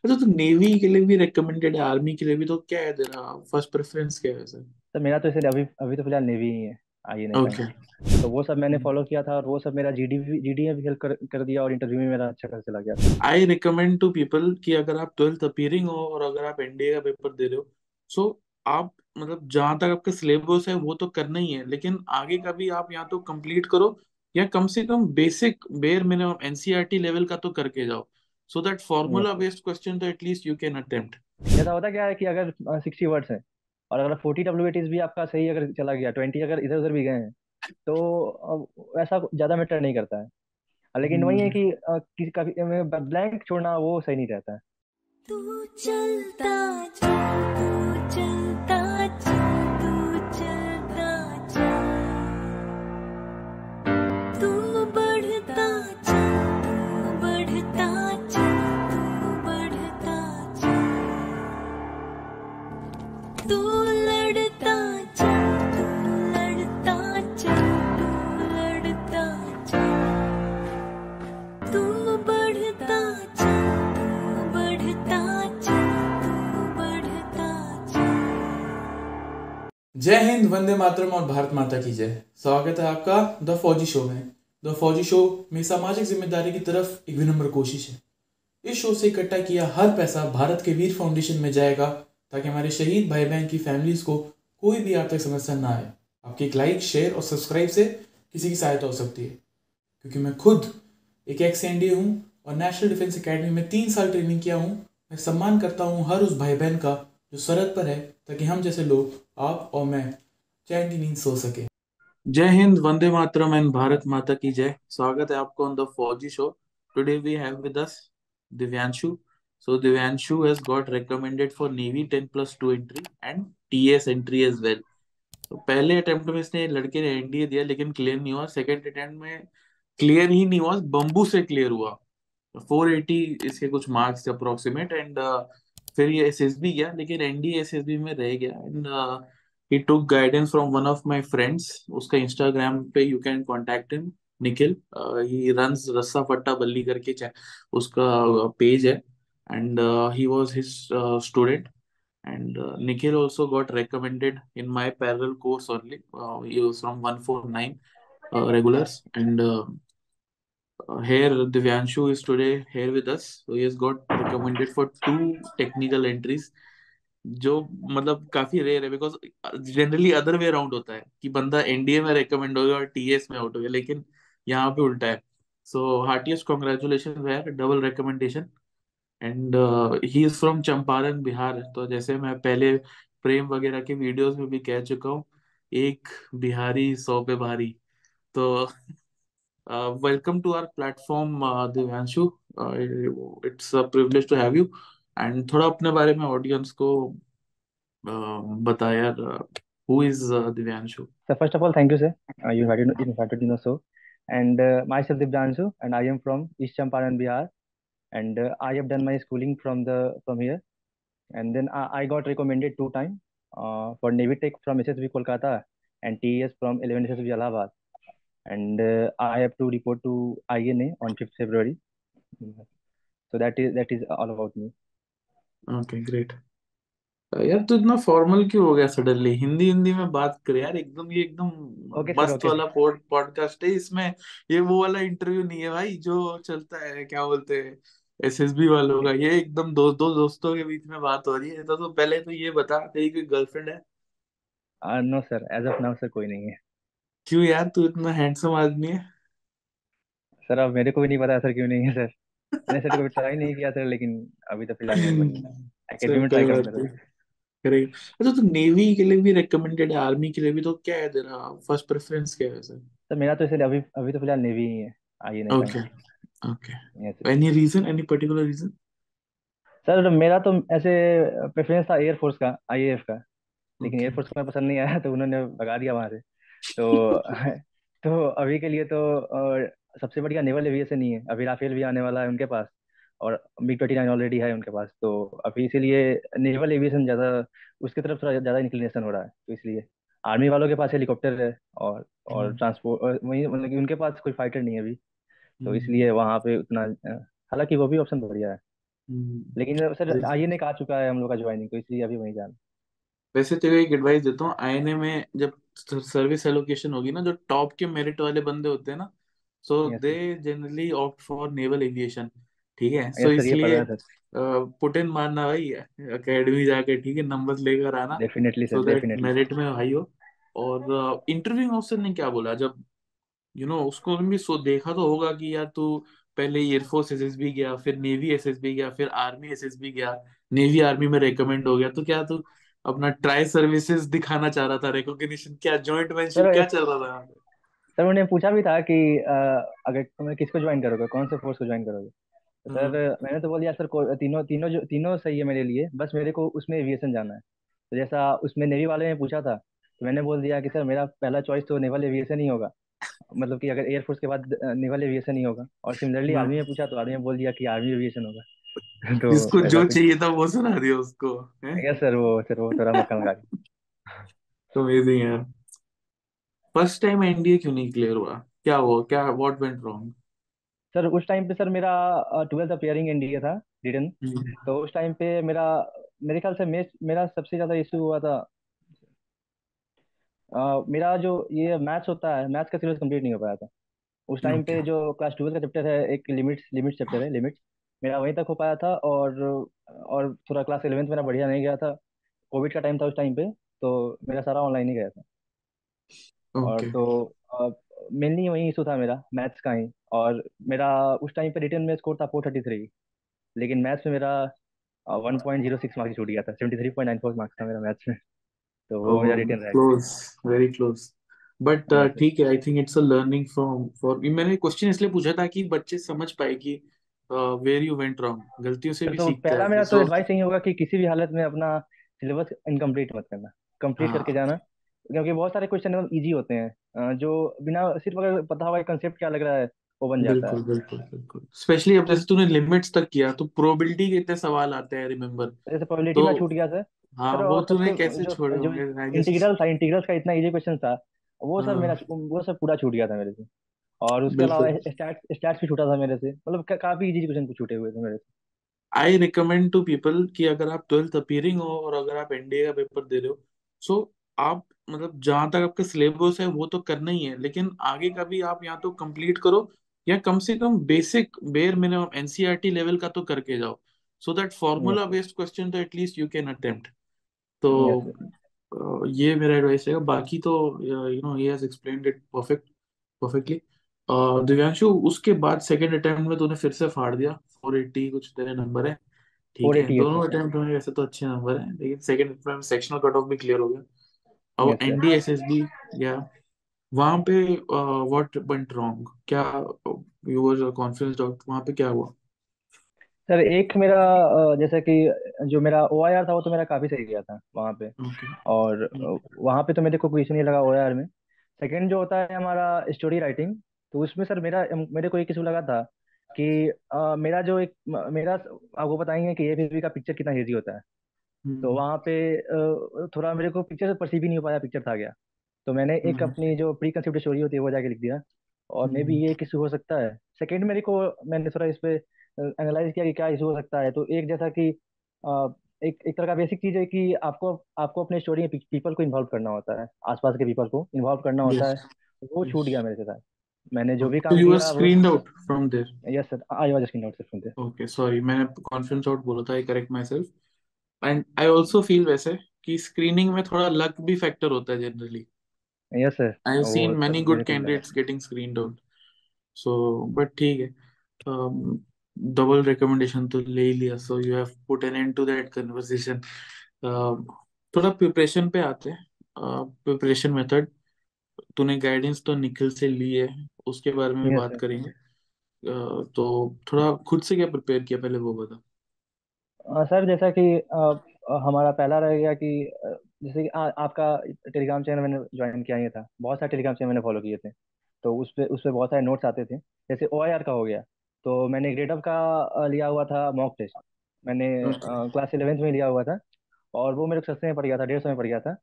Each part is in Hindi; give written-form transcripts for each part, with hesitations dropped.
अच्छा, तो नेवी के लिए भी रिकमेंडेड है, आर्मी के लिए भी, तो क्या है तेरा फर्स्ट प्रेफरेंस, क्या है सर? तो मेरा तो इसलिए अभी अभी तो फिलहाल नेवी ही है। आगे नहीं करना। ओके। तो वो सब मैंने फॉलो किया था, और वो सब मेरा जीडी में भी हेल्प कर दिया, और इंटरव्यू में मेरा अच्छा खासा चला गया था। आई रिकमेंड टू पीपल कि अगर आप ट्वेल्थ अपीयरिंग हो और अगर आप एनडीए का पेपर दे रहे हो, सो आप मतलब जहां तक आपका सिलेबस है वो तो करना ही है, लेकिन आगे का भी आप या तो कंप्लीट करो या कम से कम बेसिक बेर मिनिमम एनसीईआरटी लेवल का तो करके जाओ, so that yes formula sir. Based question तो एटलीस्ट यू कैन अटेम्प्ट। जैसा होता क्या है कि अगर 60 वर्ड्स है, और अगर 40 WTs भी आपका सही अगर चला गया, 20 अगर इधर उधर भी गए हैं, तो ऐसा ज़्यादा मैटर नहीं करता है। लेकिन वही है कि किसी का ब्लैंक छोड़ना वो सही नहीं रहता है। तू चलता जा, तू चलता जा, तू चलता जा, तू बढ़ता जा, तू बढ़ता जा, तू बढ़ता जा, तू लड़ता जा, तू लड़ता जा, तू लड़ता जा, तू बढ़ता जा, तू बढ़ता जा, तू बढ़ता जा। जय हिंद, वंदे मातरम और भारत माता की जय। स्वागत है आपका द फौजी शो में। द फौजी शो में सामाजिक जिम्मेदारी की तरफ एक विनम्र कोशिश है। इस शो से इकट्ठा किया हर पैसा भारत के वीर फाउंडेशन में जाएगा, ताकि हमारे शहीद भाई बहन की फैमिलीज को कोई भी आर्थिक समस्या ना आए। आपकी एक लाइक, शेयर और सब्सक्राइब से किसी की सहायता हो सकती है, क्योंकि मैं खुद एक एक्स एनडीए हूँ और नेशनल डिफेंस एकेडमी में 3 साल ट्रेनिंग किया हूँ। मैं सम्मान करता हूँ हर उस भाई बहन का जो सरहद पर है, ताकि हम जैसे लोग, आप और मैं, चैन की नींद सो सके। जय हिंद, वंदे मातरम एंड भारत माता की जय। स्वागत है आपको on the Fauji show. Today we have with us Divyanshu. So Divyanshu has got recommended for Navy 10+2 entry and TS entry as well. तो पहले अटेम्प्ट में इसने लड़के ने एनडीए दिया लेकिन क्लियर नहीं हुआ, सेकंड अटेम्प्ट में क्लियर ही नहीं हुआ, बम्बू से क्लियर हुआ। 480 इसके कुछ मार्क्स अप्रोक्सीमेट, एंड फिर ये एसएसबी गया लेकिन एनडीए एसएसबी में रह गया। And he took guidance from one of my friends. उसका इंस्टाग्राम पे you can contact him, Nikhil. He runs रस्सा फट्टा बल्ली करके उसका पेज है, and he was his student. And Nikhil also got recommended in my parallel course only. He was from 149 regulars, and here Divyanshu is today here with us. So he has got recommended for two technical entries, जो मतलब काफी रेयर है, because generally other way around होता है कि बंदा एनडीए में रेकमेंड हो गया और टीएस में आउट हो गया, लेकिन यहाँ पे उल्टा है। सो हार्टिएस्ट कॉन्ग्रेचुलेशन है, double recommendation. And he is from Champaran Bihar. तो जैसे मैं पहले प्रेम वगैरह के वीडियोस में भी कह चुका हूँ, एक बिहारी 100 पे भारी। तो welcome to our platform Divyanshu. It's a privilege to have you. And थोड़ा अपने बारे में ऑडियंस को बता यार, who is Divyanshu? So first of all, thank you, sir. You invited me so. And myself Divyanshu, and I am from East Champaran, Bihar, and I have done my schooling from here, and then I got recommended 2 times for Navy Tech from SSB Kolkata and TES from 11 SSB Allahabad, and I have to report to INA on 5th February. So that is all about me. Okay, great. यार तू इतना फॉर्मल क्यों हो गया सडनली? हिंदी हिंदी में बात कर यार, एकदम ये एकदम Okay, sir. मस्त Okay, sir. वाला पॉडकास्ट है इसमें। ये वो वाला इंटरव्यू नहीं है भाई जो चलता है, क्या बोलते हैं, एसएसबी वालों का। ये एकदम दो दोस्तों के बीच में बात हो रही है। तो पहले तो ये बता, तेरी कोई गर्लफ्रेंड है? No, sir. As of now, sir, कोई नहीं है। क्यों यार, तू इतना हैंडसम आदमी है। सर अब मेरे को भी नहीं पता सर क्यों नहीं है सर। मैंने सर कभी ट्राई नहीं किया सर, लेकिन अभी तो फिलहाल नहीं बनी। एकेडमी चल में कोई ट्राई बात करूंगा सर। नहीं, करेगा। अच्छा, तो नेवी के लिए भी रिकमेंडेड है, आर्मी के लिए भी, तो क्या है तेरा फर्स्ट प्रेफरेंस, क्या है सर? सर मेरा तो इसलिए अभी अभी तो फिलहाल नेवी ही है। आगे नहीं ओके। करना। Okay. Yes sir. Any reason, any particular reason? Sir मेरा तो ऐसे प्रेफरेंस था एयरफोर्स का, आईएएफ का। लेकिन ओके। एयरफोर्स को मैं पसंद नहीं आया, तो उन्होंने भगा दिया वहां से। तो तो अभी के लिए तो सबसे बढ़िया नेवल एविएशन ही है। अभी राफेल भी आने वाला है उनके पास, और MiG-29 ऑलरेडी है उनके पास, तो अभी इसीलिए नेवल एविएशन ज़्यादा, उसकी तरफ थोड़ा ज़्यादा इंक्लिनेशन हो रहा है, तो इसलिए आर्मी वालों के पास हेलीकॉप्टर है, और हम्म, ट्रांसपोर्ट वही, मतलब कि उनके पास कोई फाइटर नहीं है अभी। तो हम्म, इसलिए वहाँ पे उतना हालांकि वो भी ऑप्शन बढ़िया है। लेकिन सर हम्म। आईएनए का आ चुका है हम लोग का ज्वाइनिंग, तो इसलिए अभी वहीं जाना। वैसे तेरे को एक एडवाइस देता हूँ, आईएनए में जब सर्विस एलोकेशन होगी ना, जो टॉप के मेरिट वाले बंदे होते हैं ना, so yes they sir. Generally opt for naval aviation. ठीक है, सो यस सर, ये पता इसलिए है सर। पुट इन मारना भाई, एकेडमी जाके, ठीक है, नंबर लेकर आना, definitely so sir, that definitely. Merit में हाई हो। और इंटरव्यू ऑफिसर ने क्या बोला जब, उसको भी सो देखा तो होगा कि यार तू पहले एयरफोर्स एसएसबी गया, फिर नेवी एसएसबी गया, फिर आर्मी एसएसबी गया, नेवी आर्मी में रिकमेंड हो गया, तो क्या तू अपना ट्राई सर्विसेज दिखाना चाह रहा था, रिकॉग्निशन, क्या जॉइंट वेंचर सर क्या चल रहा था यहाँ पे? सर उन्होंने पूछा भी था कि अगर तुम किसको ज्वाइन करोगे, कौन से फोर्स को ज्वाइन करोगे। तो सर हाँ, मैंने तो बोल दिया सर, तीनों तीनों जो तीनों सही है मेरे लिए, बस मेरे को उसमें एविएशन जाना है। तो जैसा उसमें नेवी वाले ने पूछा था, तो मैंने बोल दिया कि सर मेरा पहला चॉइस तो नेवल एविएशन ही होगा, मतलब कि अगर एयरफोर्स के बाद नेवल एविएशन ही होगा। और सिमिलरली आर्मी हाँ। में पूछा तो आर्मी में बोल दिया कि आर्मी एविएशन होगा। जिसको तो ऐसा जो कुछ। चाहिए था वो सुना दिया उसको, है। यस सर, वो थोड़ा मक्खन लगा के। तो अमेजिंग यार। फर्स्ट टाइम एनडीए क्यों नहीं क्लियर हुआ, क्या हुआ, क्या व्हाट वेंट रॉन्ग? सर उस टाइम पे सर मेरा 12th अपियरिंग एनडीए था, रिटन। तो उस टाइम पे मेरे ख्याल से मेरा सबसे ज़्यादा इशू हुआ था। मेरा जो ये मैथ्स होता है, मैथ्स का सिलेबस कंप्लीट नहीं हो पाया था उस टाइम ओके। पे। जो क्लास 12 का चैप्टर है, एक लिमिट्स चैप्टर है, लिमिट्स, मेरा वहीं तक हो पाया था। और थोड़ा क्लास 11th मेरा बढ़िया नहीं गया था। कोविड का टाइम था उस टाइम पे, तो मेरा सारा ऑनलाइन ही गया था। और ओके। तो मेनली वही इशू था मेरा, मैथ्स का ही। और मेरा उस टाइम पे रिटन में स्कोर था 433, लेकिन मैथ्स में मेरा 1.06 मार्क्स छूट गया था। 73.94 मार्क्स था मेरा मैथ्स में। तो वो मेरा रिटर्न रह गया। Close, very close. But yes sir. ठीक है, I think it's a learning from for, मैंने क्वेश्चन इसलिए पूछा था कि बच्चे समझ पाए कि वेयर यू वेंट रॉन्ग, गलतियों से सर भी तो सीखता पहला है, मेरा तो सो। एडवाइस यही होगा कि किसी भी हालत में अपना सिलेबस इनकम्प्लीट मत करना, कंप्लीट करके हाँ, जाना। क्योंकि बहुत सारे क्वेश्चन एकदम ईजी होते हैं, जो बिना सिर्फ अगर पता हुआ कंसेप्ट क्या लग रहा है, वो बन जाता है। बिल्कुल बिल्कुल बिल्कुल, स्पेशली अब जैसे तूने लिमिट्स तक किया तो प्रोबेबिलिटी के इतने सवाल आते हैं, रिमेम्बर। जैसे प्रोबेबिलिटी तो में छूट गया सर। हाँ, सर वो और तूने सबसे कैसे जो छोड़े जो होंगे, आई गेस। इंटीग्रल था, इंटीग्रल्स का इतना इजी क्वेश्चन था, हाँ, वो सब पूरा छूट गया था मेरे से। और उसके अलावा बिल्कुल। स्टैट्स स्टैट्स भी छूटा था मेरे से, मतलब काफी इजी क्वेश्चन छूटे हुए थे मेरे से। आई रिकमेंड टू पीपल कि अगर आप 12th अपीयरिंग हो और अगर आप एनडीए का पेपर दे रहे हो, सो आप मतलब जहां तक आपका सिलेबस है वो तो करना ही है, लेकिन आगे का भी आप या तो कंप्लीट करो, या कम से कम बेसिक बेर मिनिमम एनसीईआरटी लेवल का तो करके जाओ, so that yes formula sir. Based question तो एटलीस्ट यू कैन अटेम्प्ट। तो यस सर। ये मेरा एडवाइस है, बाकी तो he has explained it perfectly. Divyanshu, उसके बाद सेकंड अटेम्प्ट में तूने फिर से फाड़ दिया, 480 कुछ तेरे नंबर है। ठीक फोर है, एटी एट दोनों सर। अटेम्प्ट में वैसे तो अच्छे नंबर हैं, लेकिन सेकंड अटेम्प्ट में सेक्शनल कट ऑफ भी क्लियर हो गया। अब यस सर। एनडीएसएसबी गया, वहां पे व्हाट वेंट रॉन्ग, क्या यू वर कॉन्फिडेंस डाउट, वहां पे क्या हुआ? सर एक मेरा जैसे कि जो मेरा ओआईआर था, वो तो मेरा काफी सही गया था वहाँ पे। ओके। और वहाँ पे तो मेरे को कोई इशू नहीं लगा ओआईआर में। सेकंड जो होता है हमारा स्टोरी राइटिंग, तो उसमें सर मेरे को एक इशू लगा था कि मेरा जो एक मेरा आपको बताएंगे कि एफएसबी का पिक्चर कितना हेजी होता है। तो हम्म। वहाँ पे थोड़ा मेरे को पिक्चर से परसीव ही नहीं हो पाया, पिक्चर था गया। तो मैंने एक हम्म। अपनी जो प्री कंसेप्ट स्टोरी होती है वो जाके लिख दिया। और मे बी हम्म। ये एक इशू हो सकता है। सेकंड मैंने थोड़ा इस पे एनालाइज किया कि क्या इशू हो सकता है। तो एक जैसा कि एक तरह का बेसिक चीज है कि आपको आपको अपने स्टोरी में पीपल को इन्वॉल्व करना होता है, आसपास के पीपल को इन्वॉल्व करना होता यस। है। तो वो छूट गया मेरे से साथ। मैंने जो भी तो काम यू वर किया वो। Screened out from there? Yes sir, I was just not sir. Okay, sorry, मैंने कॉन्फिडेंस आउट बोला था, I correct myself. And I also feel वैसे कि स्क्रीनिंग में थोड़ा लक भी फैक्टर होता है generally. Yes sir. I have वो सीन सर मेनी गुड मेरे को भी लगा। Candidates getting screened out. So but ठीक है, डबल रिकमेंडेशन तो ले ही लिया, so you have put an end to that conversation. थोड़ा प्रिपरेशन पे आते हैं, प्रिपरेशन मेथड। तूने गाइडेंस तो निखिल से ली है, उसके बारे में भी यस बात सर। करेंगे। तो थोड़ा खुद से क्या प्रिपेयर किया पहले वो बता। सर जैसा कि हमारा पहला रह गया कि जैसे कि आपका टेलीग्राम चैनल मैंने ज्वाइन किया ही था, बहुत सारे टेलीग्राम चैनल मैंने फॉलो किए थे। तो उस पे बहुत सारे नोट्स आते थे। जैसे ओआईआर का हो गया, तो मैंने ग्रेडअप का लिया हुआ था मॉक टेस्ट। मैंने ओके। क्लास 11th में लिया हुआ था। और वो मेरे को सस्ते में पड़ गया था, 150 में पड़ गया था।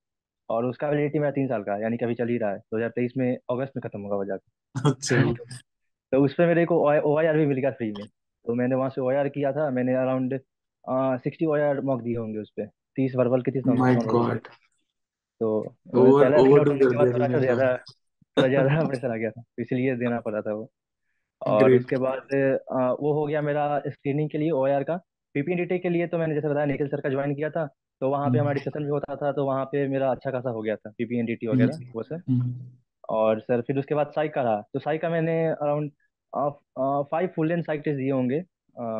और उसका वैलिडिटी मेरा 3 साल का है, यानी कि अभी चल ही रहा है, 2023 में अगस्त में खत्म होगा वो जाकर। अच्छा। तो उस पे मेरे को ओआईआर भी मिल गया फ्री में। तो मैंने वहाँ से ओआर किया था। मैंने अराउंड 60 ओआर मॉक दिए होंगे उस पे, 30 वर्बल के, 30 माय नॉन वर्बल के। गॉड, तो ओवर पहला स्क्रीन आउट ओवरडू होने कर के बाद दिया थोड़ा सा तूने तो। ज़्यादा, थोड़ा ज़्यादा प्रेशर आ गया था, तो इसलिए देना पड़ा था वो। और ग्रेट। उसके बाद वो हो गया मेरा स्क्रीनिंग के लिए ओआर का। पीपीएनडीटी के लिए तो मैंने जैसे बताया निखिल सर का ज्वाइन किया था, तो वहाँ पे हमारा हम्म डिस्कशन भी होता था, तो वहाँ पे मेरा अच्छा खासा हो गया था पीपीएनडीटी हम्म वगैरह वो सब। हम्म और सर फिर उसके बाद साइक का रहा, तो साइक का मैंने अराउंड 5 फुल लेंथ साइक टेस्ट दिए होंगे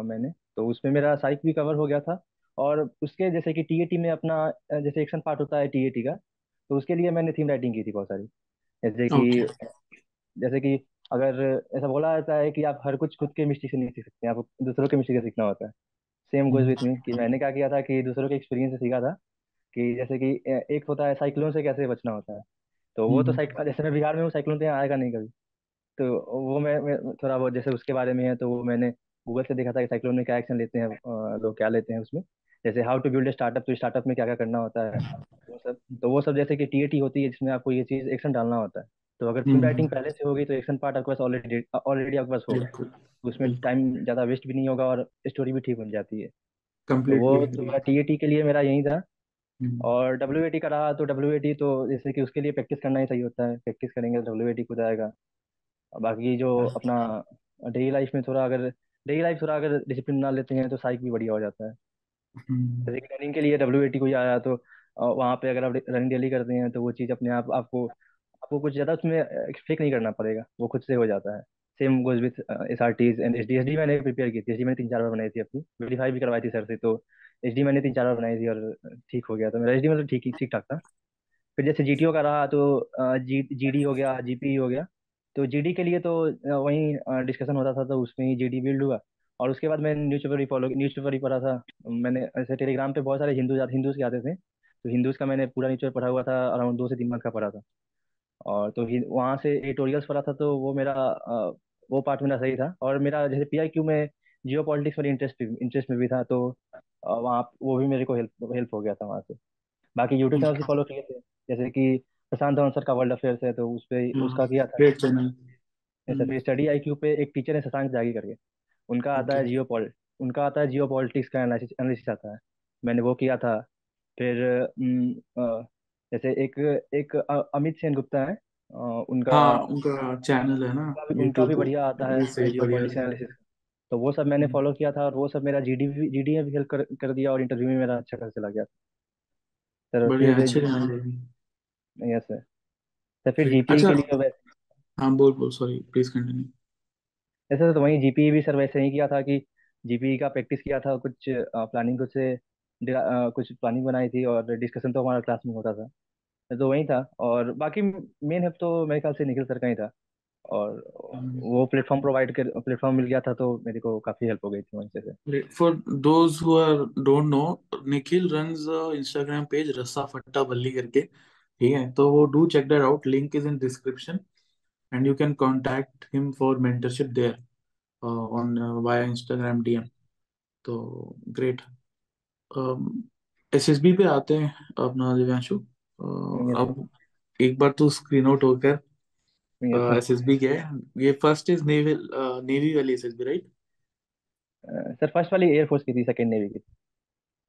मैंने। तो उसमें मेरा साइक भी कवर हो गया था। और उसके जैसे कि टीएटी में अपना जैसे एक्शन पार्ट होता है टीएटी का, तो उसके लिए मैंने थीम राइटिंग की थी बहुत सारी। जैसे कि ओके। जैसे कि अगर ऐसा बोला जाता है कि आप हर कुछ खुद के मिस्टेक से नहीं सीख सकते, आपको दूसरों के मिस्टेक से सीखना होता है। सेम गोज विथ मी, कि मैंने क्या किया था कि दूसरों के एक्सपीरियंस से सीखा था। कि जैसे कि एक होता है साइक्लोन से कैसे बचना होता है। तो वो तो जैसे मैं बिहार में हूँ, साइक्लोन तो यहाँ आएगा नहीं कभी। तो वो मैं थोड़ा बहुत जैसे उसके बारे में है, तो वो मैंने गूगल से देखा था कि साइक्लोन में क्या एक्शन लेते हैं, लोग क्या लेते हैं उसमें। जैसे how to build a startup, तो स्टार्टअप में क्या क्या करना होता है वो सब। तो वो सब जैसे कि टीएटी होती है जिसमें आपको ये चीज़ एक्शन डालना होता है। तो अगर थीम राइटिंग पहले से होगी तो एक्शन पार्ट आपके पास ऑलरेडी ऑलरेडी आपके पास होगा। बिल्कुल उसमें बिल्कुल। टाइम ज़्यादा वेस्ट भी नहीं होगा और स्टोरी भी ठीक बन जाती है। तो कंप्लीटली वो तो एग्री। मेरा टीएटी के लिए मेरा यही था। और डब्ल्यूएटी का रहा, तो डब्ल्यूएटी तो जैसे कि उसके लिए प्रैक्टिस करना ही सही होता है, प्रैक्टिस करेंगे तो डब्ल्यूएटी खुद आएगा। बाकी जो अपना डेली लाइफ में थोड़ा अगर डेली लाइफ थोड़ा अगर डिसिप्लिन बना लेते हैं तो साइक भी बढ़िया हो जाता है। जैसे कि रनिंग के लिए डब्ल्यूएटी कोई आया तो वहाँ पे अगर आप रनिंग डेली करते हैं तो वो चीज़ अपने आप आपको आपको कुछ ज़्यादा उसमें एक्सपेक्ट नहीं करना पड़ेगा, वो खुद से हो जाता है। Same goes with SRTs and SD मैंने प्रिपेयर की थी। एसडी मैंने 3 4 बार बनाई थी अपनी, वेरीफाई भी करवाई थी सर से। तो एसडी मैंने 3 4 बार बनाई थी और ठीक हो गया था मेरा एसडी, मतलब ठीक ठाक था। फिर जैसे जीटीओ का रहा, तो जीडी हो गया, जीपी हो गया। तो जीडी के लिए तो वहीं डिस्कशन होता था, तो उसमें ही जीडी बिल्ड हुआ। और उसके बाद मैंने न्यूज़पेपर ही पढ़ा था। मैंने ऐसे टेलीग्राम पे बहुत सारे हिंदूज के आते थे, तो हिंदूज का मैंने पूरा न्यूज़पेपर पढ़ा हुआ था, अराउंड 2 से 3 मंथ का पढ़ा था। और तो वहाँ से एडिटोरियल्स पढ़ा था, तो वो मेरा वो पार्ट मेरा सही था। और मेरा जैसे पीआईक्यू में जियो पॉलिटिक्स वाली इंटरेस्ट में भी था, तो वहाँ वो भी मेरे को हेल्प हेल्प हो गया था वहाँ से। बाकी यूट्यूब चैनल से फॉलो किए थे, जैसे कि प्रशांत धवन सर का वर्ल्ड अफेयर्स है, तो उस पे उसका किया था। Great channel. जैसे फिर स्टडी आईक्यू पे एक टीचर है शशांक त्यागी करके, उनका आता ओके। है उनका आता है जियो पॉलिटिक्स का एनालिसिस एनालिसिस आता है। मैंने वो किया था। फिर जैसे एक एक अमित सेन गुप्ता है, उनका हाँ उनका चैनल है ना उनका भी यूट्यूब बढ़िया आता पे, है वो से जियो बढ़िया पॉलिटिक्स है। एनालिसिस। तो वो सब मैंने फॉलो किया था, और वो सब मेरा जीडी में भी हेल्प कर दिया, और इंटरव्यू में मेरा अच्छा खासा चला गया। सर बढ़िया, फिर अच्छे चैनल है। Yes sir. तो फिर ग्रेट। जीपीई अच्छा, के लिए हाँ बोल बोल, सॉरी प्लीज कंटिन्यू। ऐसे तो वहीं जीपीई भी सर वैसे ही किया था कि जीपीई का प्रैक्टिस किया था, कुछ प्लानिंग कुछ प्लानिंग बनाई थी, और डिस्कशन तो हमारा क्लास में होता था। तो वही था। और बाकी मेन हेल्प तो मेरे ख्याल से निखिल सर का ही था। और वो प्लेटफॉर्म मिल गया था, तो मेरे को काफ़ी हेल्प हो गई थी वहीं से। Great. For those who are don't know, Nikhil runs a Instagram page रस्सा फट्टा बल्ली करके, ठीक है? तो वो do check that out. Link is in description and you can contact him for mentorship there on via Instagram DM. तो great. एसएसबी पे आते हैं अपना दिव्यांशु। Yes sir. अब एक बार तो स्क्रीन आउट होकर यस सर। एसएसबी क्या है, ये फर्स्ट इज नेवी, नेवी वाली एसएसबी राइट? सर फर्स्ट वाली एयरफोर्स की थी, सेकेंड नेवी की थी।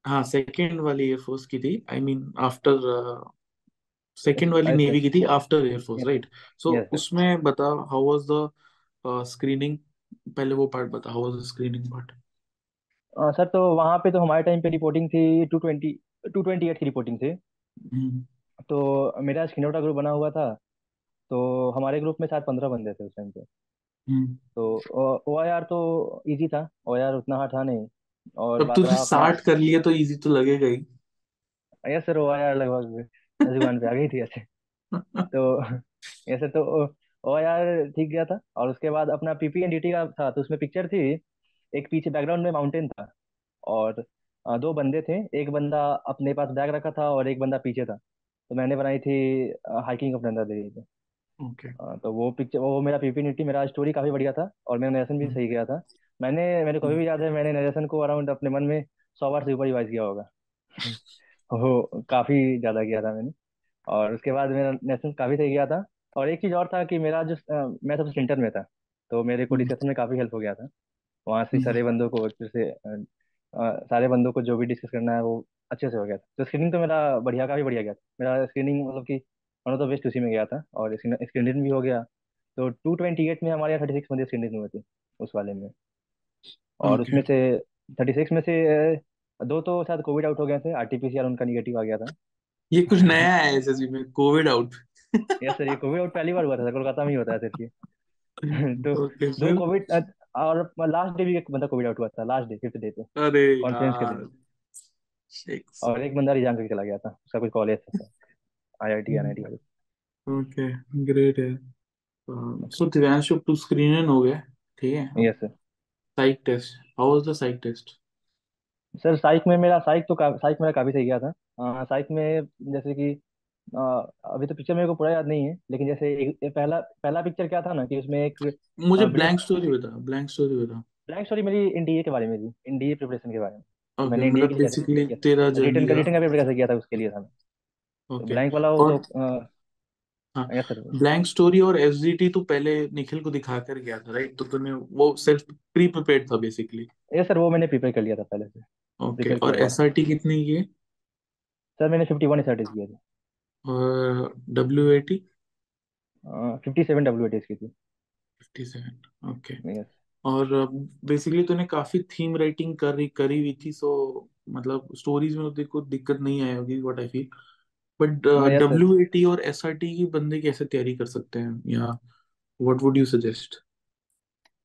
हाँ सेकंड वाली एयरफोर्स की थी, आई मीन आफ्टर, सेकंड वाली यस सर। नेवी की थी after air force yes right? So yes sir. उसमें बता, हाउ वाज द स्क्रीनिंग, पहले वो पार्ट बता, how was the screening part? Sir तो वहाँ पे तो हमारे टाइम पे रिपोर्टिंग थी 228 की रिपोर्टिंग थी। हम्म तो मेरा स्क्रीन ग्रुप बना हुआ था। तो हमारे ग्रुप में शायद 15 बंदे थे उस टाइम पे। हम्म। तो ओ आई आर तो इजी था, ओ आई आर उतना हार्ड था नहीं। और अब बात तूने रहा अपना, 60 कर लिया तो इजी तो लगेगा ही। Yes sir O I R लगभग जुबान पे आ गई थी ऐसे। तो ऐसे तो ओ आई आर ठीक गया था। और उसके बाद अपना पीपी एंड डीटी का था, तो उसमें पिक्चर थी। एक पीछे बैकग्राउंड में माउंटेन था, और 2 बंदे थे। एक बंदा अपने पास बैग रखा था और एक बंदा पीछे था। तो मैंने बनाई थी हाइकिंग ऑफ नंदा देवी पे। ओके। तो वो पिक्चर, वो मेरा पीपीनिटी, मेरा स्टोरी काफ़ी बढ़िया था, और मेरा नरेशन भी सही गया था। मेरे को अभी भी याद है, मैंने नरेशन को अराउंड अपने मन में 100 बार से ऊपर रिवाइज किया होगा। वो काफ़ी ज़्यादा किया था मैंने। और उसके बाद मेरा नरेशन काफ़ी सही गया था। और एक चीज़ और था कि मेरा जो मैं सबसे सेंटर में था, तो मेरे को डिस्कशन में काफ़ी हेल्प हो गया था। वहाँ से सारे बंदों को अच्छे से सारे बंदों को जो भी डिस्कस करना है वो अच्छे से हो गया था। तो स्क्रीनिंग तो मेरा बढ़िया, काफ़ी बढ़िया गया था मेरा स्क्रीनिंग, मतलब कि वन ऑफ द बेस्ट उसी में गया था। और स्क्रीनिंग भी हो गया। तो 228 में हमारे यहाँ 36 बंदे स्क्रीनिंग हुए थे उस वाले में। और ओके। उसमें से 36 में से दो तो शायद कोविड आउट हो गए थे, आरटीपीसीआर उनका निगेटिव आ गया था। ये कुछ नया है एसएसबी में, कोविड आउट। यस सर, ये कोविड आउट पहली बार हुआ था, कोलकाता में ही होता है सिर्फ ये। तो ओके दो फिर। कोविड, और लास्ट डे भी एक बंदा कोविड आउट हुआ था, लास्ट डे 5th डे पे, अरे कॉन्फ्रेंस के दिन। यार, शेक्स। और एक बंदा रिजाइन करके चला गया था, उसका कोई कॉलेज था, आईआईटी एनआईटी वाले। ओके, ग्रेट है। So Divyanshu, to screen in हो गया, ठीक है अब। Yes sir. Psych test, how was the psych test? Sir psych मेरा काफी सही गया था। साइक में जैसे कि अ, अभी तो पिक्चर मेरे को पूरा याद नहीं है, लेकिन जैसे एक पहला पहला पिक्चर क्या था ना कि उसमें एक मुझे वीडियो। ब्लैंक स्टोरी बता, ब्लैंक स्टोरी बता। ब्लैंक स्टोरी मेरी एनडीए के बारे में थी, एनडीए प्रिपरेशन के बारे में। कि ओके, मैंने एनडीए मतलब के लिए कैसे बेसिकली प्रिपेयर तेरा किया, जर्नी रिटर्न का। रिटर्न का पेपर कैसे किया था उसके लिए था मैं। तो ओके। ब्लैंक वाला वो तो और हाँ, यस सर। ब्लैंक स्टोरी और एसजीटी तू पहले निखिल को दिखा कर गया था, राइट? तो तूने वो सेल्फ प्री प्रिपेयर्ड था बेसिकली। यस सर, वो मैंने प्रिपेयर कर लिया था पहले से, ओके, प्रिपेयर और किया हुआ था। एसआरटी कितनी की है? सर मैंने 51 एसआरटीज किए थे। और डब्ल्यू 57 डब्ल्यू की थी। 57। ओके। यस। और बेसिकली तूने काफी थीम राइटिंग करी हुई थी, सो मतलब स्टोरीज में तो देखो दिक्कत नहीं आई होगी, what I feel. But yes sir. W और एसआरटी की बंदे कैसे तैयारी कर सकते हैं, या what would you suggest?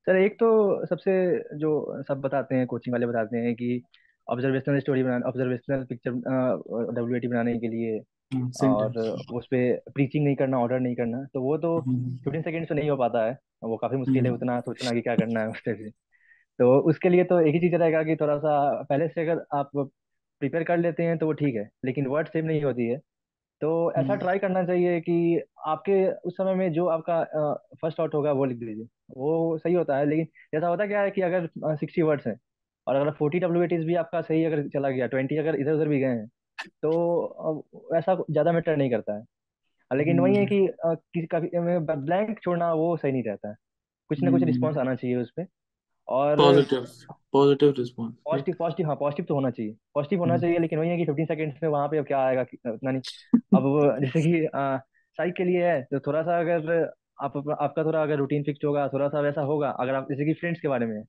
Sir एक तो सबसे जो सब बताते हैं, कोचिंग वाले बताते हैं कि ऑब्जर्वेशनल स्टोरी बनाना, ऑब्जर्वेशनल पिक्चर डब्ल्यूएटी बनाने के लिए, और सिंटेक्स। उस पे प्रीचिंग नहीं करना, ऑर्डर नहीं करना, तो वो तो 15 सेकेंड से नहीं हो पाता है। वो काफ़ी मुश्किल है उतना सोचना कि क्या करना है उस पे। तो उसके लिए तो एक ही चीज़ रहेगा कि थोड़ा सा पहले से अगर आप प्रिपेयर कर लेते हैं तो वो ठीक है, लेकिन वर्ड सेम नहीं होती है। तो ऐसा ट्राई करना चाहिए कि आपके उस समय में जो आपका फर्स्ट आउट होगा वो लिख दीजिए, वो सही होता है। लेकिन ऐसा होता क्या है कि अगर 60 वर्ड्स हैं, और अगर 40 WATs भी आपका सही अगर चला गया, 20 अगर इधर उधर भी गए हैं, तो ऐसा ज़्यादा मैटर नहीं करता है। लेकिन वही है कि किसी का ब्लैंक छोड़ना वो सही नहीं रहता है। कुछ ना कुछ रिस्पॉन्स आना चाहिए उस पर। और positive, positive response, positive right? Positive हाँ, पॉजिटिव तो होना चाहिए, पॉजिटिव होना चाहिए। लेकिन वही है कि 15 सेकेंड्स में वहां पे अब क्या आएगा उतना नहीं। अब जैसे कि साइक के लिए है तो थोड़ा सा अगर आपका थोड़ा अगर रूटीन फिक्स होगा, थोड़ा सा वैसा होगा, अगर आप जैसे कि फ्रेंड्स के बारे में है,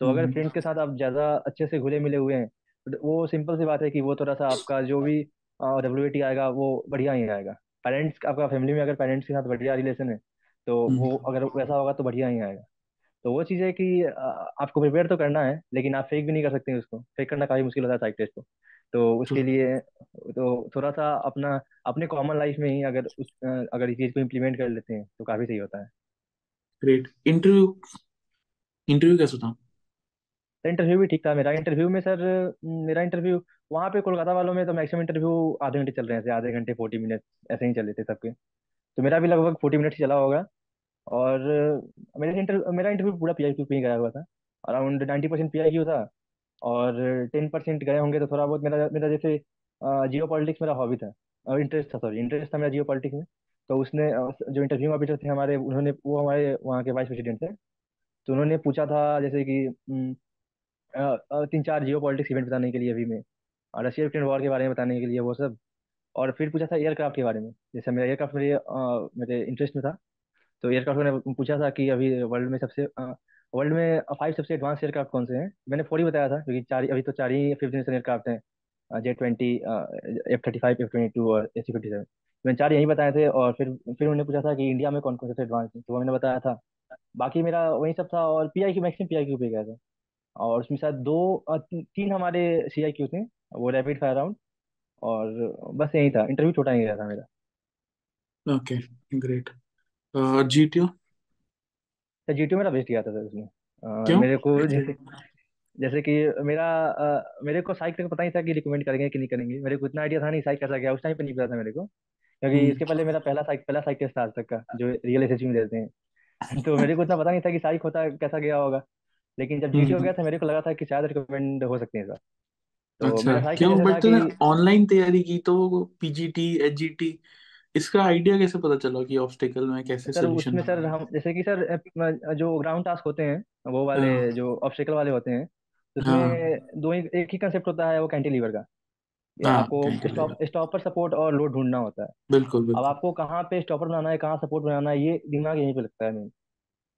तो अगर फ्रेंड्स के साथ आप ज़्यादा अच्छे से घुले मिले हुए हैं, तो वो सिंपल सी बात है कि वो थोड़ा सा आपका जो भी डब्ल्यूएटी आएगा वो बढ़िया ही आएगा। पेरेंट्स, आपका फैमिली में अगर पेरेंट्स के साथ बढ़िया रिलेशन है, तो वो अगर वैसा होगा तो बढ़िया ही आएगा। तो वो चीज़ है कि आपको प्रिपेयर तो करना है, लेकिन आप फेक भी नहीं कर सकते हैं, उसको फेक करना काफ़ी मुश्किल होता है साइक टेस्ट को। तो उसके लिए तो थोड़ा सा अपना अपने कॉमन लाइफ में ही अगर इस चीज़ को इम्प्लीमेंट कर लेते हैं तो काफ़ी सही होता है। ग्रेट। इंटरव्यू, इंटरव्यू कैसा था? तो इंटरव्यू भी ठीक था मेरा। इंटरव्यू में सर, मेरा इंटरव्यू वहाँ पे कोलकाता वालों में तो मैक्सिमम इंटरव्यू आधे घंटे चल रहे हैं, आधे घंटे 40 मिनट ऐसे ही चल रहे थे सबके। तो मेरा भी लगभग 40 मिनट ही चला होगा। और मेरा इंटरव्यू पूरा पीआईक्यू पे ही गया हुआ था। अराउंड 90% पीआईक्यू था। और 10% गए होंगे तो थोड़ा बहुत मेरा मेरा जैसे जियो पॉलिटिक्स मेरा हॉबी था, इंटरेस्ट था, सॉरी इंटरेस्ट था मेरा जियो पॉलिटिक्स में। तो उसने जो इंटरव्यू ऑफिसर थे हमारे, उन्होंने वो हमारे वहाँ के वाइस प्रेसिडेंट थे। तो उन्होंने पूछा था जैसे कि 3 4 जियो पॉलिटिक्स इवेंट बताने के लिए अभी में, और रशिया यूक्रेन वॉर के बारे में बताने के लिए वो सब। और फिर पूछा था एयरक्राफ्ट के बारे में, जैसे मेरा एयरक्राफ्ट मेरे इंटरेस्ट में था। तो एयरक्राफ्ट ने पूछा था कि अभी वर्ल्ड में 5 सबसे एडवांस एयरक्राफ्ट कौन से हैं। मैंने 4 ही बताया था, क्योंकि अभी तो 4 ही 5th जनरेशन एयरक्राफ्ट हैं, J-20, F-35, F-22 और AC-57। मैंने 4 यही बताए थे। और फिर उन्होंने पूछा था कि इंडिया में कौन कौन से एडवांस है, तो वो मैंने बताया था। बाकी मेरा वही सब था। और पीआई मैक्सिमम पीआईक्यू पे गया था। और उसमें शायद 3 हमारे सीआईक्यू थे, वो रैपिड फायर राउंड। और बस यही था, इंटरव्यू छोटा ही गया था मेरा। Okay, great. जीटीओ? तो जीटीओ मेरा बेस्ट गया था सर उसमें। क्यों? मेरे को Actually, जैसे जैसे कि मेरे को साइक तक पता नहीं था कि रिकमेंड करेंगे कि नहीं करेंगे। मेरे को इतना आइडिया था नहीं साइक कैसा गया, उस टाइम पे नहीं पता था मेरे को, क्योंकि इसके पहले मेरा पहला साइक टेस्ट था आज तक का, जो रियल एसएससी में देते हैं। तो मेरे को इतना पता नहीं था कि साइक होता कैसा गया होगा। लेकिन जब जीटीओ गया था मेरे को लगा था कि शायद रिकमेंड हो सकते हैं सर। तो अच्छा, मेरा साइक में क्यों? जैसे बट था तूने कि ऑनलाइन तैयारी की तो पीजीटी, एचजीटी इसका आइडिया कैसे पता चला कि ऑब्स्टेकल में कैसे सर सोल्यूशन उसमें सर बनाना है? हम जैसे कि सर जो ग्राउंड टास्क होते हैं वो वाले, हाँ जो ऑब्स्टेकल वाले होते हैं, हाँ उसमें दो ही एक ही कंसेप्ट होता है, वो कैंटिलीवर का। या हाँ, आपको कैंटिलीवर। स्टॉपर सपोर्ट और लोड ढूंढना होता है। बिल्कुल अब बिल्कुल। आपको कहाँ पे स्टॉपर बनाना है, कहाँ सपोर्ट बनाना है, ये दिमाग यहीं पे लगता है मेन।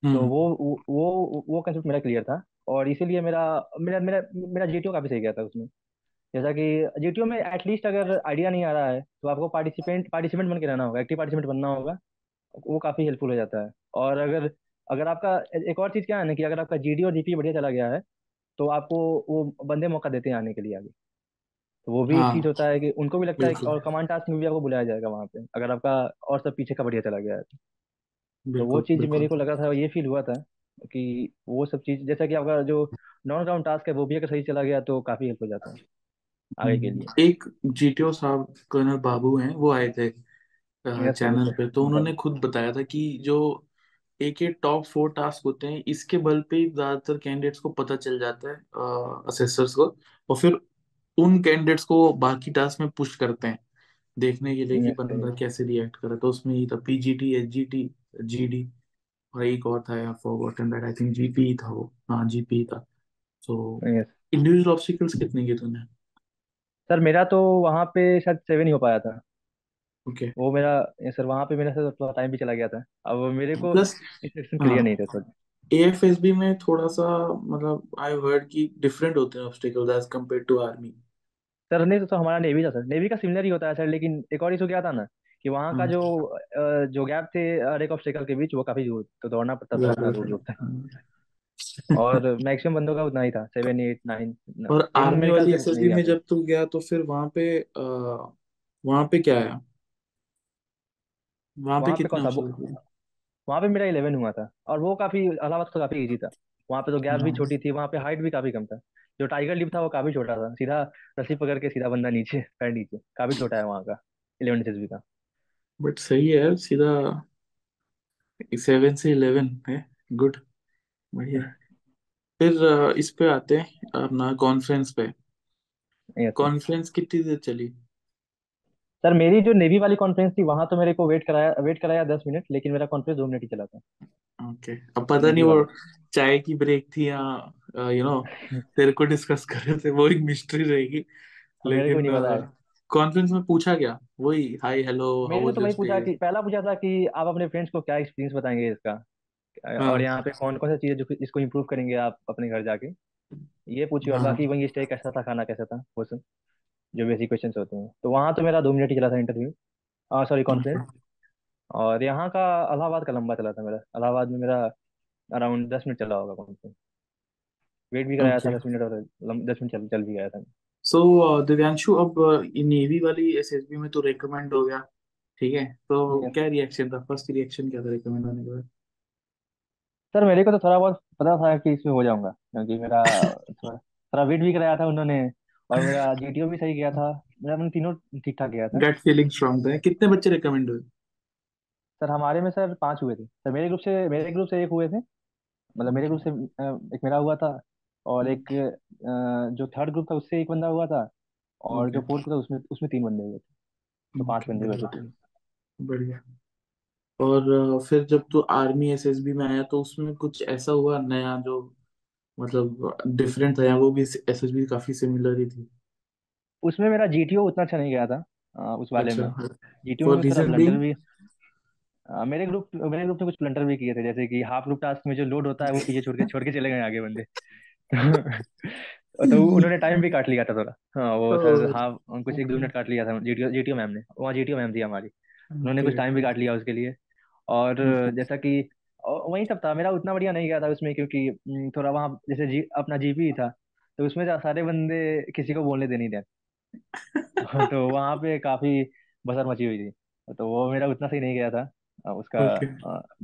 तो हम्म वो कंसेप्ट मेरा क्लियर था। और इसीलिए मेरा मेरा मेरा मेरा जीटीओ काफी सही गया था उसमें। जैसा कि जीटीओ में एटलीस्ट अगर आइडिया नहीं आ रहा है तो आपको पार्टिसिपेंट बन के रहना होगा, एक्टिव पार्टिसिपेंट बनना होगा। वो काफी हेल्पफुल हो जाता है। और अगर अगर आपका एक और चीज क्या है ना, कि अगर आपका जीडी और जीपी बढ़िया चला गया है तो आपको वो बंदे मौका देते हैं आने के लिए आगे। तो वो भी एक चीज हाँ होता है कि उनको भी लगता है बिल्कुल और कमांड टास्क में भी आपको बुलाया जाएगा वहां पे, अगर आपका और सब पीछे का बढ़िया चला गया है। तो वो बिल्कुल चीज मेरे बिल्कुल। को लगा था, ये फील हुआ था कि वो सब चीज, जैसा कि आपका जो नॉन ग्राउंड टास्क है वो भी अगर सही चला गया तो काफी हेल्प हो जाता है आगे के लिए। एक जीटीओ साहब कर्नल बाबू हैं, वो आए थे यस चैनल सर। पे, तो बताइए। उन्होंने खुद बताया था कि जो एक ये टॉप 4 टास्क होते हैं, इसके बल पे ही ज्यादातर कैंडिडेट्स को पता चल जाता है, असेसर्स को, और फिर उन कैंडिडेट्स को बाकी टास्क में पुश करते हैं देखने के लिए कि यस सर। बंदा कैसे रिएक्ट करे। तो उसमें ही था पीजीटी, एचजीटी, जीडी, और एक और था, आई forgotten that, I think GP था वो, हाँ जीपी था। तो यस इंडिविजुअल ऑब्स्टिकल्स कितने किए तूने? सर, मेरा तो वहाँ पे शायद 7 ही हो पाया था। ओके। वो मेरा, सर वहाँ पे मेरा सर थोड़ा टाइम भी चला गया था। अब मेरे को प्लस इंस्ट्रक्शन हाँ, क्लियर नहीं थे थोड़े। एएफएसबी में थोड़ा सा, मतलब आई हर्ड कि डिफरेंट होते हैं obstacles as compare to army. Sir नहीं तो हमारा नेवी था, सर नेवी का सिमिलर ही होता है सर, लेकिन एक और इशू क्या था ना, कि वहाँ का हाँ जो गैप थे हर एक ऑब्स्टेकल के बीच, वो काफी दूर, तो दौड़ना पड़ता था ज्यादा इतना दूर था। दूर तक। हाँ। और मैक्सिमम बंदों का उतना ही था, 7 8 9। और टेन आर्मी मेरे ख्याल वाली से नहीं एसएसबी गया में था। जब तू गया तो फिर वहां पे क्या है, वहां पे वहाँ पे कौन कितने सा ऑब्स्टिकल वहाँ पे मेरा 11 हुआ था, और वो काफी इलाहाबाद तो काफी इजी था। वहाँ पे तो थे? गैप भी हाँ, छोटी थी, वहाँ पे हाइट भी काफी कम था। जो टाइगर लिप था वो काफी छोटा था, सीधा रस्सी पकड़ के सीधा बंदा नीचे, पैर नीचे, काफी छोटा है वहाँ का 11 का। बट सही है सीधा, 7 से 11 है, गुड, बढ़िया। फिर इस पे आते हैं अपना कॉन्फ्रेंस पे। Yes sir. कॉन्फ्रेंस कितनी देर चली? सर मेरी जो नेवी वाली कॉन्फ्रेंस थी वहां तो मेरे को वेट कराया 10 मिनट, लेकिन मेरा कॉन्फ्रेंस 2 मिनट ही चला था। ओके, अब पता नहीं नेवी वो वाला। चाय की ब्रेक थी या तेरे को डिस्कस कर रहे थे, वो एक मिस्ट्री रहेगी। अब मेरे को लेकिन नहीं पता है। कॉन्फ्रेंस में पूछा क्या, वही हाय हेलो हाउ मेरे से वाज तो योर वही पूछा स्टे? कि पहला पूछा था कि आप अपने फ्रेंड्स को क्या एक्सपीरियंस बताएंगे इसका, और हाँ यहाँ पे कौन कौन सी चीजें जो इसको इम्प्रूव करेंगे आप अपने घर जाके, ये पूछी। और बाकी हाँ। वही स्टे कैसा था, खाना कैसा था, वो सब जो बेसिक क्वेश्चंस होते हैं। तो वहाँ तो मेरा 2 मिनट ही चला था इंटरव्यू, सॉरी कॉन्फ्रेंस। ओके और यहाँ का इलाहाबाद का लंबा चला था मेरा, इलाहाबाद में मेरा अराउंड 10 मिनट चला होगा कॉन्फ्रेंस। वेट भी कराया था ओके। 10 मिनट, और 10 मिनट चल भी गया था। सो दिव्यांशु, अब नेवी वाली एसएसबी में तो रिकमेंड हो गया, ठीक है, तो Yes. क्या रिएक्शन था, फर्स्ट रिएक्शन क्या था रिकमेंड होने के बाद? सर मेरे को तो थोड़ा बहुत पता था कि इसमें हो जाऊंगा, क्योंकि मेरा थोड़ा थोड़ा वेट भी कराया था उन्होंने, और मेरा जीटीओ भी सही गया था। मेरा मैंने तीनों ठीक ठाक गया था। गट फीलिंग स्ट्रांग था, कितने बच्चे रिकमेंड हुए? सर हमारे में सर 5 हुए थे सर, मेरे ग्रुप से एक हुए थे। मतलब मेरे ग्रुप से एक मेरा हुआ था, और एक जो थर्ड ग्रुप था उससे एक बंदा हुआ था, और ओके जो फोर्थ था उसमें उसमें 3 बंदे हुए थे। तो 5 ओके, बंदे हुए बढ़िया टोटल। बढ़िया। और फिर जब तू आर्मी एसएसबी में आया तो उसमें कुछ ऐसा हुआ नया जो मतलब डिफरेंट था, या वो भी एसएसबी काफी सिमिलर ही थी? उसमें मेरा जीटीओ उतना अच्छा नहीं गया था, उस वाले अच्छा, में। जीटीओ में फॉर कुछ थोड़ा रीजन ब्लंडर बीइंग? भी, मेरे ग्रुप ने कुछ ब्लंडर भी किए थे, जैसे कि हाफ ग्रुप टास्क में जो लोड होता है वो पीछे छोड़ के चले गए आगे बंदे। तो उन्होंने टाइम भी काट लिया था थोड़ा। हाँ वो सर हाफ कुछ 1 2 मिनट काट लिया था जीटीओ जीटीओ मैम ने, वहाँ जीटीओ मैम थी हमारी। उन्होंने ओके कुछ टाइम भी काट लिया उसके लिए। और जैसा कि वही सब था, मेरा उतना बढ़िया नहीं गया था उसमें, क्योंकि थोड़ा वहाँ जैसे अपना जीपी था, तो उसमें सारे बंदे किसी को बोलने दे नहीं रहे। तो वहाँ पे काफी बसर मची हुई थी। तो वो मेरा उतना सही नहीं गया था, उसका ओके।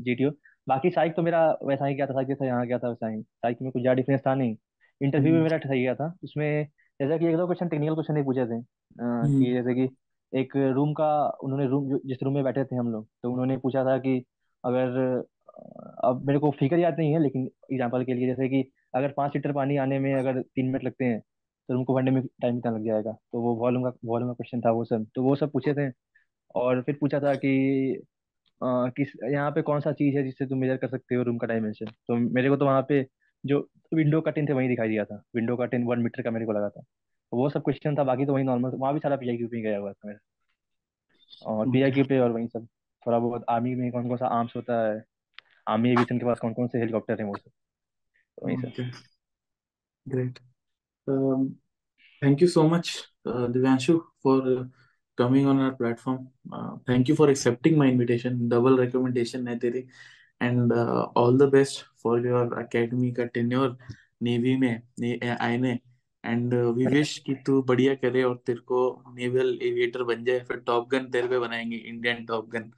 जीटीओ। बाकी साइक तो मेरा वैसा ही गया था, साइक जैसा यहाँ गया था वैसा ही, साइक में कुछ ज़्यादा डिफरेंस था नहीं। इंटरव्यू भी मेरा सही गया था उसमें। जैसा कि 1 2 क्वेश्चन टेक्निकल क्वेश्चन नहीं पूछे थे, कि जैसे कि एक रूम का, उन्होंने जिस रूम में बैठे थे हम लोग, तो उन्होंने पूछा था कि अगर अब मेरे को फिगर याद नहीं है, लेकिन एग्जांपल के लिए जैसे कि अगर 5 लीटर पानी आने में अगर 3 मिनट लगते हैं, तो उनको भरने में टाइम कितना लग जाएगा। तो वो वॉल्यूम का क्वेश्चन था, वो सब पूछे थे। और फिर पूछा था कि किस यहाँ पे कौन सा चीज़ है जिससे तुम मेजर कर सकते हो रूम का डायमेंशन। तो मेरे को तो वहाँ पे जो विंडो कर्टेन थे वहीं दिखाई दिया था, विंडो कर्टेन 1 मीटर का मेरे को लगा था। तो वो सब क्वेश्चन था, बाकी तो वही नॉर्मल, वहाँ भी सारा पीआईक्यू पे ही गया हुआ था मेरा। और ओके। पीआईक्यू पे और वही सब थोड़ा बहुत आर्मी में कौन कौन सा आर्म्स होता है, आर्मी एविएशन के पास कौन कौन से हेलीकॉप्टर हैं, वो सब। तो वही सब। Okay, great. Thank you so much, Divyanshu, for coming on our platform. Thank you for accepting my invitation. Double recommendation है तेरी, and all the best for your academy का tenure नेवी में आईने, and we wish कि तू बढ़िया करे और तेरे को नेवल एविएटर बन जाए, फिर टॉप गन तेरे पे बनाएंगे, इंडियन टॉप गन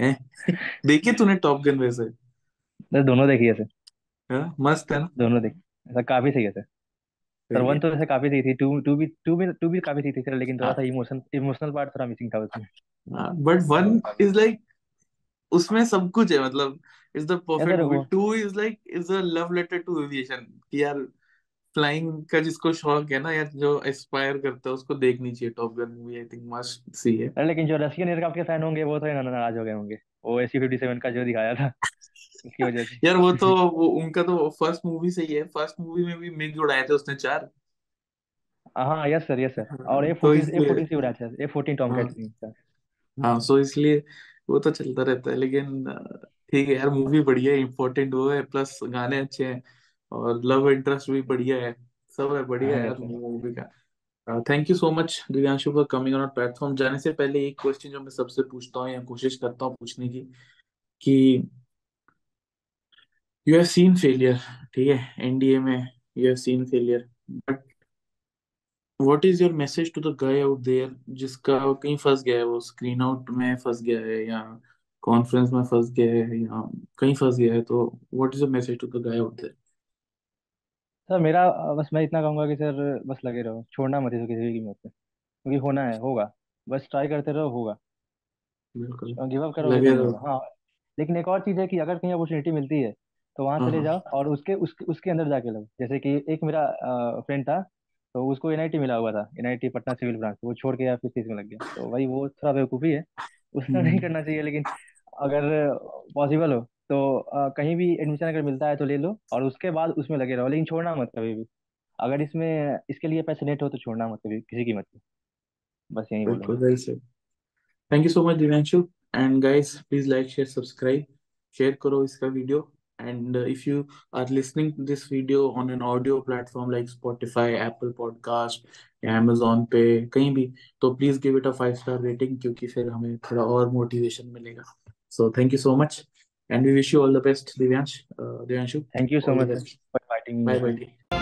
है। देखिए तूने टॉप गन वैसे? मैं दोनों देखी ऐसे, हाँ, मस्त है ना? दोनों देखी। ऐसा काफी सही है सर। सर सही वन है। तो ऐसे काफी सही थी, टू भी काफी सही थी सर, लेकिन थोड़ा सा इमोशनल पार्ट थोड़ा मिसिंग था उसमें। बट वन इज लाइक, उसमें सब कुछ है, मतलब इज द या परफेक्ट सर मूवी। वो, to is like is a love letter to aviation कि यार, फ्लाइंग का जिसको शौक है ना, या जो एस्पायर करता है, उसको देखनी चाहिए top gun movie. I think must see है। अरे लेकिन जो रशियन एयरक्राफ्ट के फैन होंगे वो तो नाराज हो गए होंगे, वो AC-57 का जो दिखाया था उसकी वजह यार वो तो, से। वो उनका तो फर्स्ट मूवी से ही है। फर्स्ट मूवी में भी मिग उड़ाए थे उसने 4। हाँ यस सर, यस सर। और ए तो फोर्टीन ए इसलिए, फोर्टीन से उड़ा था, A14 टॉमकैट हाँ, थी सर। हाँ, सो इसलिए वो तो चलता रहता है। लेकिन ठीक है यार, मूवी बढ़िया है, इम्पोर्टेंट वो है, प्लस गाने अच्छे हैं, और लव इंटरेस्ट भी बढ़िया है। सब है बढ़िया हाँ है यस यार सर। मूवी का। Thank you so much Divyanshu for coming on platform. जाने से पहले एक क्वेश्चन जो मैं सबसे पूछता हूँ, या कोशिश करता हूँ पूछने की, कि यू हैव सीन फेलियर, ठीक है, एनडीए में you have seen failure, but what is your message to the guy out there जिसका कहीं फंस गया है, वो स्क्रीन आउट में फंस गया है, या कॉन्फ्रेंस में फंस गया है, या कहीं फंस गया है, तो what is your message to the guy out there? Sir मेरा बस मैं इतना कहूंगा कि सर बस लगे रहो, छोड़ना मत इसको किसी भी कीमत पे, क्योंकि होना है होगा। बस ट्राई करते रहो, होगा। बिल्कुल, गिव अप करोगे तो लगे नहीं रहो। होगा। हाँ, लेकिन एक और चीज़ है कि अगर कहीं अपॉर्चुनिटी मिलती है तो वहाँ चले हाँ, जाओ और उसके अंदर जाके लो। जैसे कि एक मेरा फ्रेंड था, तो उसको एनआईटी मिला हुआ था, एनआईटी पटना सिविल ब्रांच, वो छोड़ के या फिर चीज़ में लग गया। तो भाई वो थोड़ा बेवकूफ़ी है, उसका नहीं हम्म, करना चाहिए। लेकिन अगर पॉसिबल हो तो कहीं भी एडमिशन अगर मिलता है तो ले लो, और उसके बाद उसमें लगे रहो, लेकिन छोड़ना मत कभी भी। अगर इसमें इसके लिए पैशनेट हो तो छोड़ना मत कभी किसी कीमत पे। बस यही बिल्कुल बोलूँगा। सही से। Thank you so much Divyanshu, and guys please like share subscribe, share करो इसका video, and if you are listening to this video on an audio platform like Spotify, Apple podcast, या अमेजोन पे, कहीं भी, तो please give it a 5 star rating, क्योंकि फिर हमें थोड़ा और मोटिवेशन मिलेगा। So thank you so much, and we wish you all the best Divyanshu. Thank you so all the much sir best. For inviting me bye here. Bye.